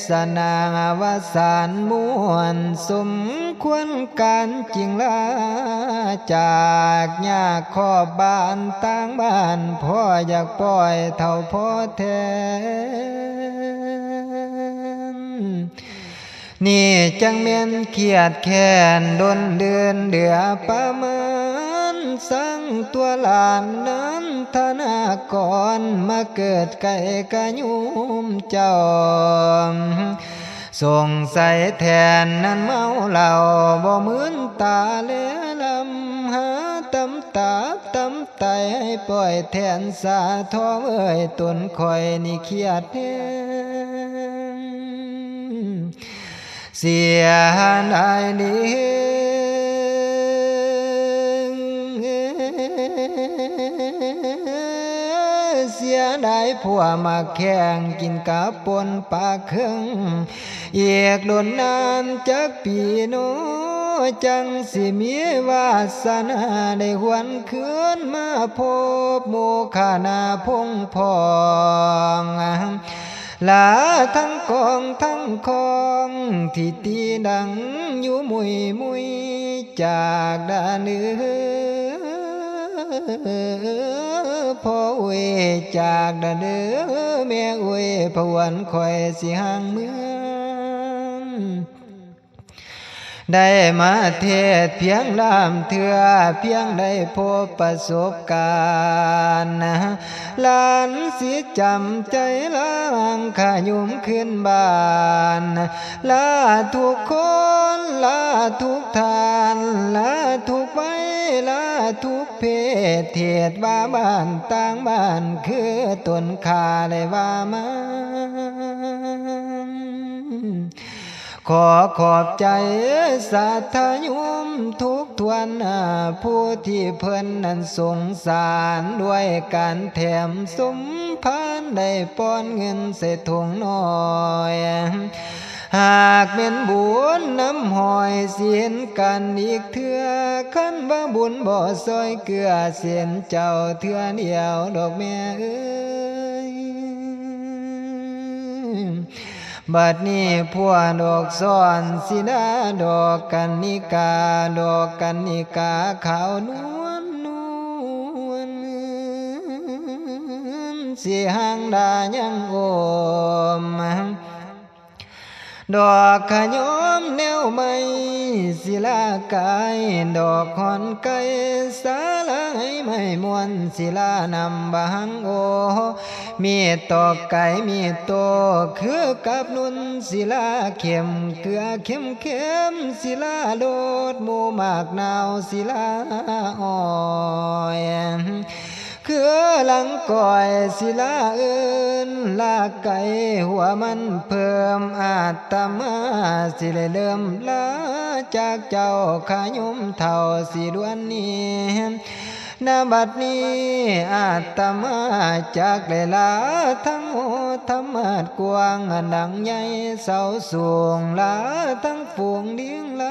ศนาวสานมวลสมควรการจริงลาจากยากขอบบ้านต่างบ้านพ่ออยากปล่อยเท่าพ่อแทนนี่จังเมียนเขียดแค้นดนเดือนเดือประมาณสั่งตัวหลานนั้นธนากรมาเกิดไก่กะยุมเจ้าสงสัยแทนนั้นเมาเหล่าบ่เหมือนตาเลลำหาตำตาตำไตให้ปล่อยแทนสาทอเอ้ยตนคอยนี่เครียดแท้เสียได้ดีเสียได้ผัวมาแข่งกินกับปนปลาเครื่องเอียกโดนนานจักปีโนจังสิมีวาสนาได้หวนคืนมาพบโมขานาพงพองลาทั้งกองทั้งคองที่ตีดังอยู่มุยมุยจากด้านเนื้อพ่อเวจากด้านเนื้อแม่เวพวันคอยสิห่างเมืองได้มาเทศเพียงลำเถื่อเพียงได้พบประสบการณ์หลานสิจำใจล้างขยุมขึ้นบ้านลาทุกคนลาทุกทานลาทุกไว้ลาทุกเพศเทศว่าบ้านต่างบ้านคือตนขาได้ว่ามาขอขอบใจสาธยมทุกทวนผู้ที่เพิ่นนั้นสงสารด้วยการแถมสมภารได้ป้อนเงินใส่ถุงน้อยหากเป็นบุญน้ำหอยเสียนกันอีกเถื่อขันว่าบุญบ่ซอยเกลือเสียนเจ้าเถื่อเดียวดอกแม่เอ้ยบัดนี้พวกดอกซ้อนสิดาดอกกันนิกาดอกกันนิกาขาวนวลนวลสิหางดายังโอมดอกขยมแนวไม้ศิลากายดอกขอนไก่สาลายไม่มวนศิลานำบางโอมีตอกไก่มีโตคือกับนุนศิลาเข็มเกลือเข็มเข็มศิลาโดดหมูมากนาวศิลาอ้อยคือหลังก่อยศิลาอื่นลาไก่หัวมันเพิ่มอาตมาสิเลยเริ่มลาจากเจ้าขยุมเท่าสิดวนนี้นาบัดนี้อาตมาจากเลยลาทั้งโอธรรมะกวางดังใหญ่เสาสูงลาทั้งฝูงเลี้ยงไหล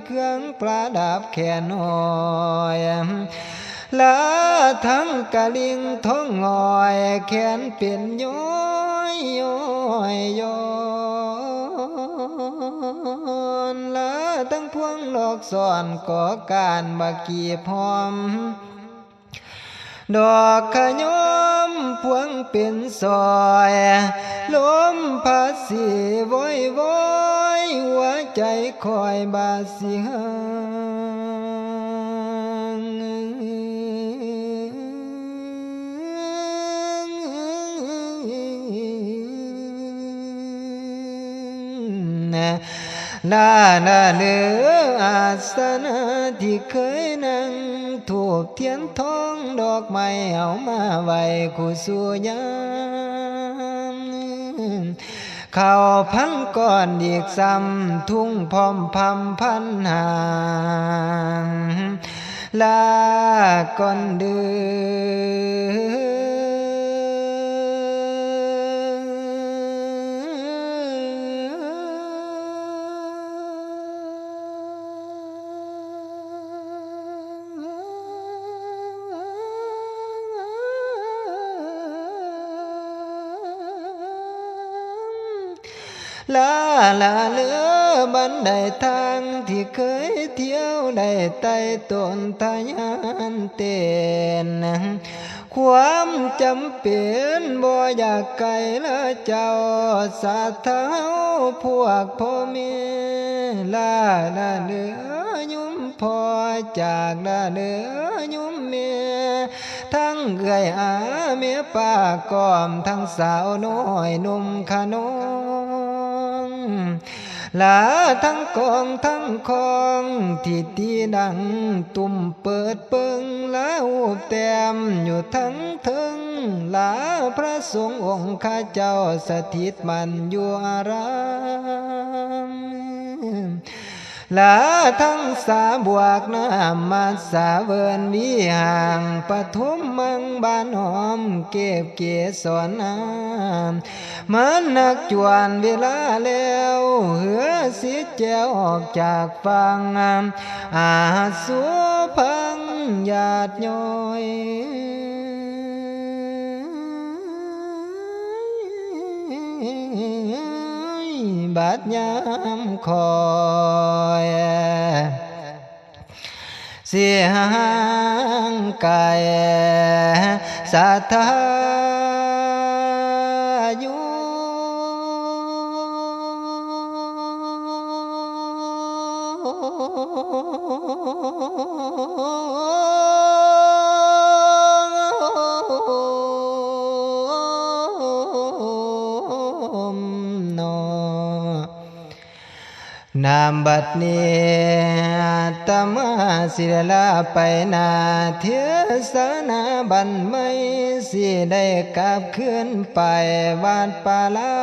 เครื่องประดับแขนหอยลาทั้งกะลิงท้องงอยแขนเป็นย้อยย้อยย้อนลาทั้งพวงดอกสอนก่อการบักกีพร้อมดอกขยมพวงเป็นซอยลมพัดสีวอยวอยหัวใจคอยบาดสิหางลาเลืออาสนะที่เคยนั่งถูกเทียนทองดอกไม้เอามาไว้คู่สู่ยามข้าวพันก้อนอีกซ้ำทุ่งพร้อมพำพันหางลาก่อนเดื ลาเลือบันไดทางที่เคยเที่ยวได้ไต่ต้นทะยานเต้นความจำเป็นบ่อยากไกลละเจ้าสาเท้าพวกพ่อแม่ลาเลือยุ่มพอจากลาเลือยุ่มเมียทั้งเอื้อยอาเมียป้ากอมทั้งสาวน้อยหนุ่มขนองลาทั้งกองทั้งคองที่ตีดังตุ่มเปิดเปิงลาหูบแต้มอยู่ทั้งถึงลาพระสงฆ์องค์ข้าเจ้าสถิตมันอยู่อารามลาทั้งสาบวกน้ำมาสาเวินวิห่างปทุมมังบานหอมเก็บเกสรน้ำมันนักจวนเวลาแล้วเหือสิแจวออกจากฟังอาสัวพังหยาดย้อยบาดยามคอยเสียงกายสาธาอยู่นามบัดนี้ตมาสิลาไปนาเทศนาบันไม่สิได้กลับขึ้นไปวาดป่าเล่า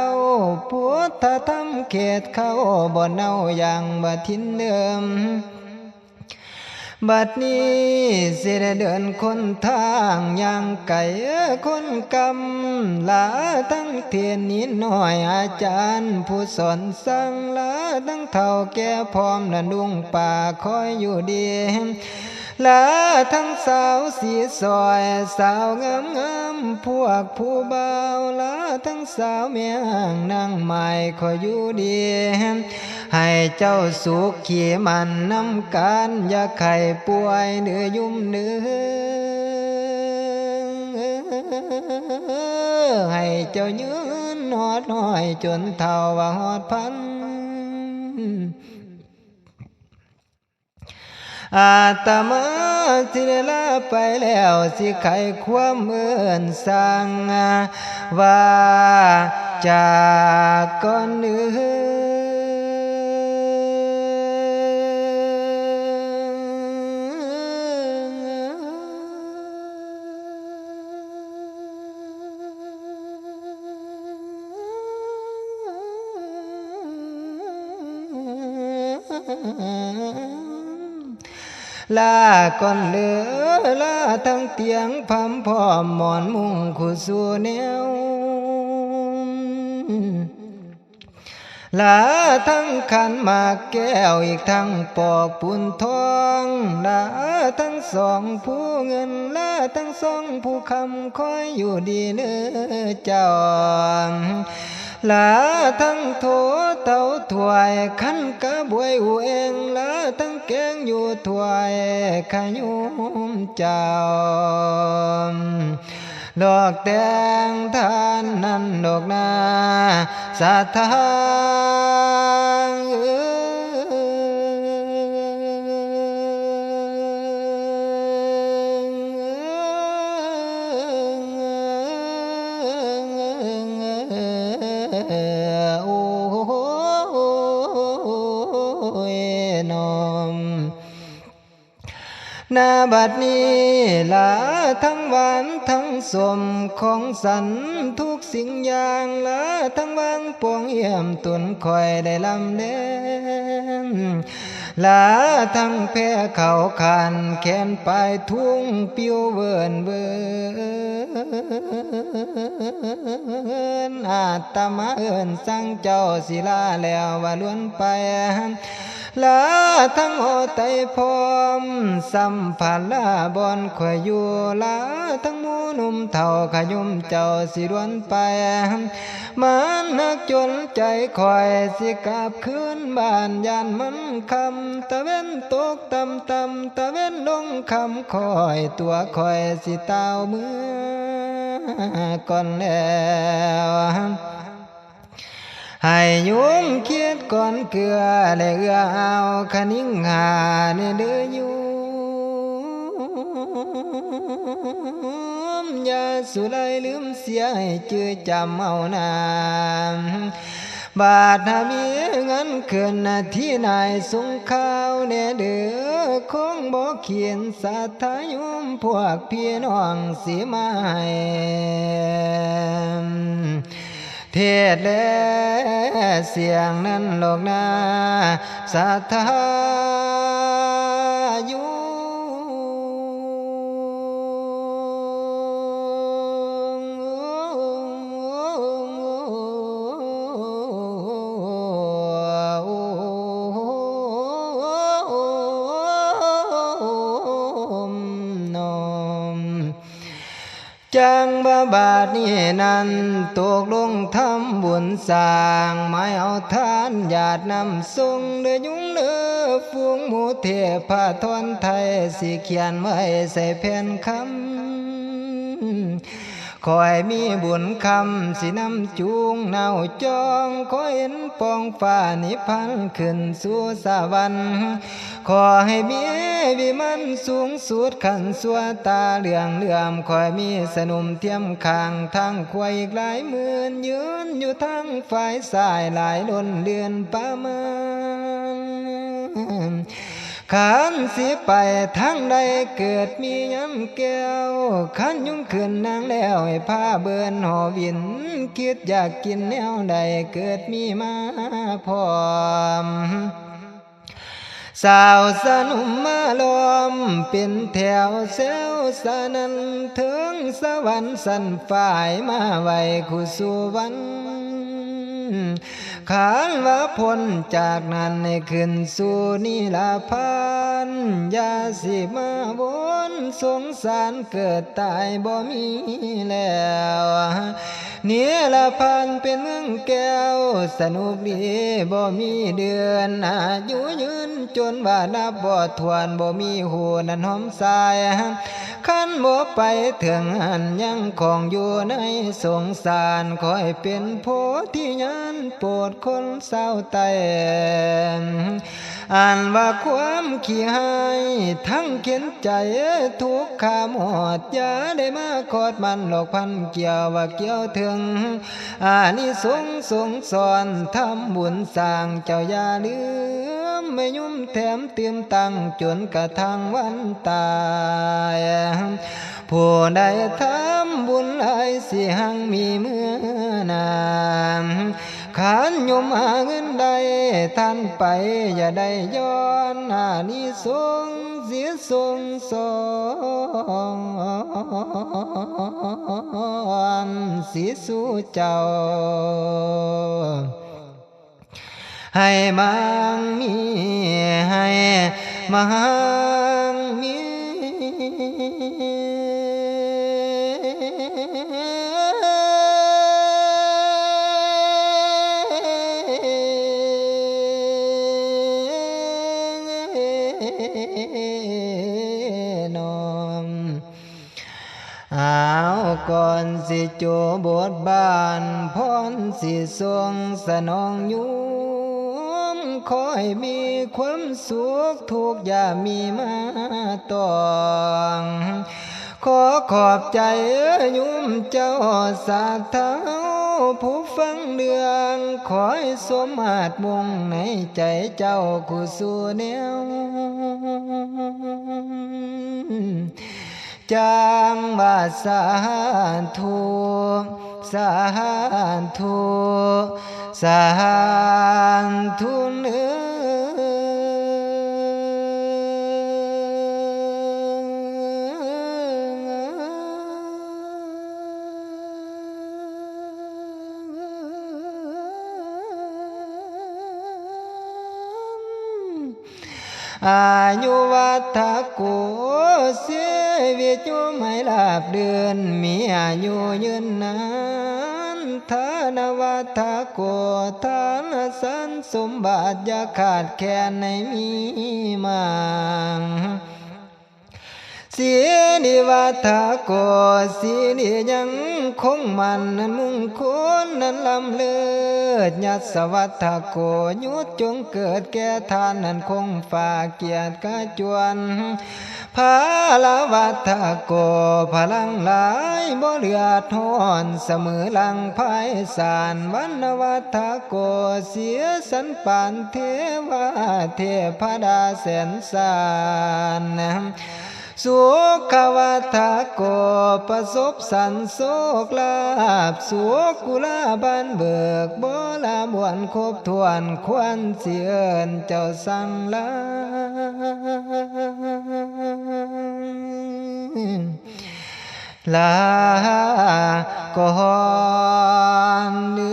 พุทธธรรมเขตเขาบ่เน่าอย่างบ่ทิ้นเดิมบัดนี้สิได้เดินคนทางอย่างไก่คนกำลาตั้งเทียนนิดหน่อยอาจารย์ผู้สอนสั่งลาตั้งเท่าแก่พร้อมละดุงป่าคอยอยู่ดีลาทั้งสาวสีซอยสาวงามพวกผู้เบาลาทั้งสาวเมียงนั่งใหม่คอยอยู่ดีให้เจ้าสุขขี่มันนำกันอย่าไข่ป่วยเนื้อยุ่มเนื้อให้เจ้ายืนหอดหน่อยจนเท่าว่าหอดพันอาตมาสิได้ลาไปแล้วสิไขความเมื่อนสั่งว่าจากก่อนเนื้ลาก่อนเหลือลาทั้งเตียงพำพร้อมหมอนมุงคู่สู่แนวลาทั้งขันหมากแก้วอีกทั้งปอกปุ่นทองลาทั้งสองผู้เงินลาทั้งสองผู้คำคอยอยู่ดีเนื้อเจ้าลาทั้งโถเต้าถวยขันกะบวยอูเองลาทั้งแกงอยู่ถวยขยุมเจ้าดอกแดงทานนั้นดอกนาสาธางนาบัดนี้ลาทั้งหวานทั้งสมของสันทุกสิ่งอย่างลาทั้งวางปวงเยี่ยมตุนคอยได้ลำเล่นลาทั้งแพ้เขาขันแขนปลายทุ่งปิวเวินอาตมาเอิ้นสั่งเจ้าศิลาแล้วว่าล้วนไป ลาทั้งโอไตพร้อมสัมผัสลาบอนข่อยอยู่ลาทั้งหมู่หนุ่มเฒ่าขยุมเจ้าสิดวนไปมันนักจนใจข่อยสิกลับคืนบ้านยานมันคำตะเว้นตกต่ำต่ำตะเว้นลงคำข่อยตัวข่อยสิเต้าเมื่อก่อนแล้วให้ยุงคิดก่อนเกลือและเอื้อเอาคนิ่งหาเนเดือยุมอย่าสุไลลืมเสียให้จื้อจำเอานามบาดถ้ามีเงินเกินที่นายสงข้าวเนเดือคงบอกเขียนสัทธายุมพวกพี่น้องสิมาให้เทศและเสียงนั้นหลอกนาสัทธายุจังบาดนี้นั้นตกลงทำบุญสร้างหมายเอาทานญาตินำส่งเดือยุงเดือฟูงหมูเทพาทอนไทยสิเขียนไว้ใส่แผ่นคำคอยมีบุญคำสินำจูงเนาจองขอเห็นปองฟ้านิพพานขึ้นสู่สวรรค์ขอให้มีวิมันสูงสุดขันสัวตาเหลืองเหลื่อมคอยมีสนุมเทียมข้างทั้งควายอีกหลายหมื่นยืนอยู่ทั้งฝ่ายสายหลายล้นเดือนประมาณขันสิไปทั้งใดเกิดมีย้ำแก้วขันยุ่งขึ้นนางแล้วให้ผ้าเบินห่อวินคิดอยากกินแนวใดเกิดมีมาพร้อมสาวสนุมมาล้อมเป็นแถวเซลสนันถึงสวรรค์สันฝ่ายมาไว้คู่สู่วันขานว่าพ้นจากนั้นให้ขึ้นสู่นิลาพานอย่าสิมาวนสงสารเกิดตายบ่มีแล้วนิลาพานเป็นเมืองแก้วสนุกดีบ่มีเดือนอายุยืนจนว่านับบ่ถ้วนบ่มีหูนั้นหอมสายขันบ่ไปถึงอันยังของอยู่ในสงสารคอยเป็นโพธิญาณโปรดคนเศร้าไตอ่านว่าความขี้หายทั้งเขียนใจทุกขามหอดอย่าได้มาคอดมันหลอกพันเกี่ยวว่าเกี่ยวถึงอานิสงส์สงสอนทำบุญสร้างเจ้าอย่าลืมไม่ยุ่มแถมเตรียมตังจนกระทั่งวันตายผู้ใดทำบุญหลายสิหังมีเมื่อนานขันยมหาเงินใดท่านไปอย่าได้ย้อนอานิสงส์เสียทรงสอนสิสู่เจ้าให้มังมีให้มังมีก่อนสิจูบทบานพรสิทรงสนองยุมขอให้มีความสุขทุกอย่ามีมาต้องขอขอบใจยุมเจ้าสาธุผู้ฟังเรื่องขอให้สมมาตรมุ่งในใจเจ้าคู่สู่แนวจางบาสาธุสาธุสาธุเนื้อ อายุวัฏโกเสียวิจุไม่ลาบเดือนมีอายุยืนนานทานวัฏโกทานสันสมบัติอย่าขาดแคลนในมีมังสีนิวัฏโกสีนิยังคงมันนั้นมุ่งคุณนั้นลำเลิศยัสวัฏโกยุดจงเกิดแก่ทานนั้นคงฝากเกียรติกาจวนภาลวัฏโกพลังหลายบ่เหลือทอนเสมอลังภายสารวันวัฏโกเสียสันปานเทวาเทพดาแสนสารสุขวัฏโกประสบสันโศกลาภสุขกุลาบันเบิกบ่ลาบวนครบถ้วนควรเสียนเจ้าสั่งลาลาก่อนเดื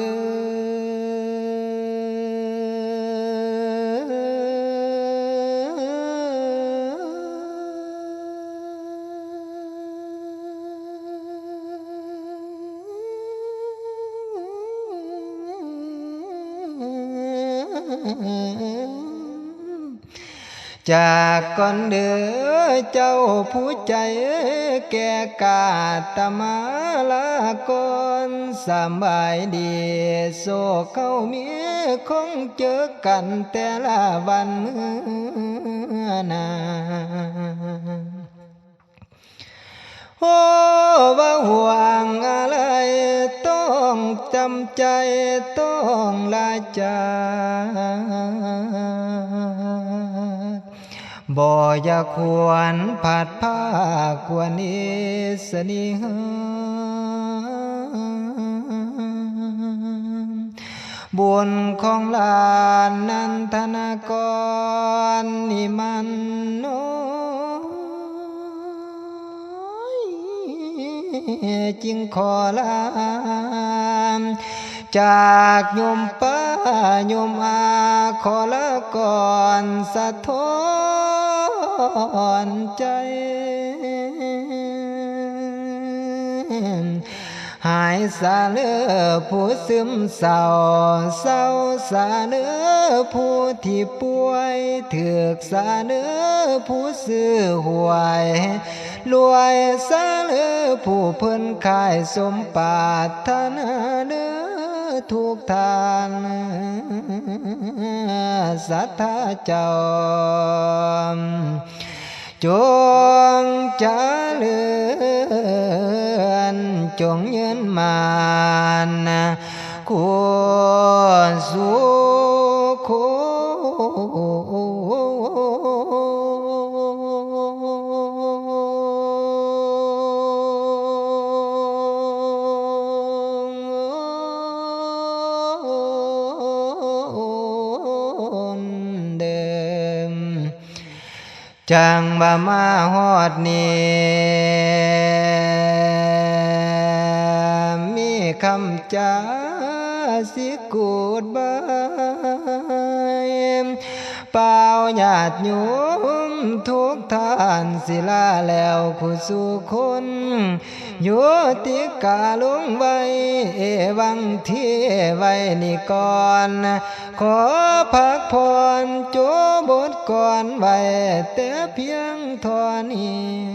จากก่อนเด้อเจ้าผู้ใจแก่กาตมาลากอนสบายดีโศกเข้าเมียคงเจอกันแต่ละวันเมื่อนาโอ้ว่าห่วงอะไรต้องจำใจต้องลาจากบ่อยาควรผัดผ้าควรอิสนิหาบุญของลานนันทนากรนิมันโน้จึงขอลาจากโยมป้าโยมอาขอละก่อนสะท้อนใจหายสาเลือผู้ซึมเศร้าเศร้าสาเลือผู้ที่ป่วยถึกสาเลือผู้ซื้อหวยรวยสาเลือผู้เพิ่นขายสมปรารถนาเลือทุกทานศรัทธาเจ้าจงเจริญจงยืนมันควรสุขจังบ่มาฮอดนี้มีคำจาสิกูดบายเป่าญาติโยมทุกท่านศิลาแล้วผู้สู่คนโยติกาลงไว้เอวังที่ไว้นี่ก่อนขอพักผ่อนโจบทก่อนไว้แต่เพียงเท่านี้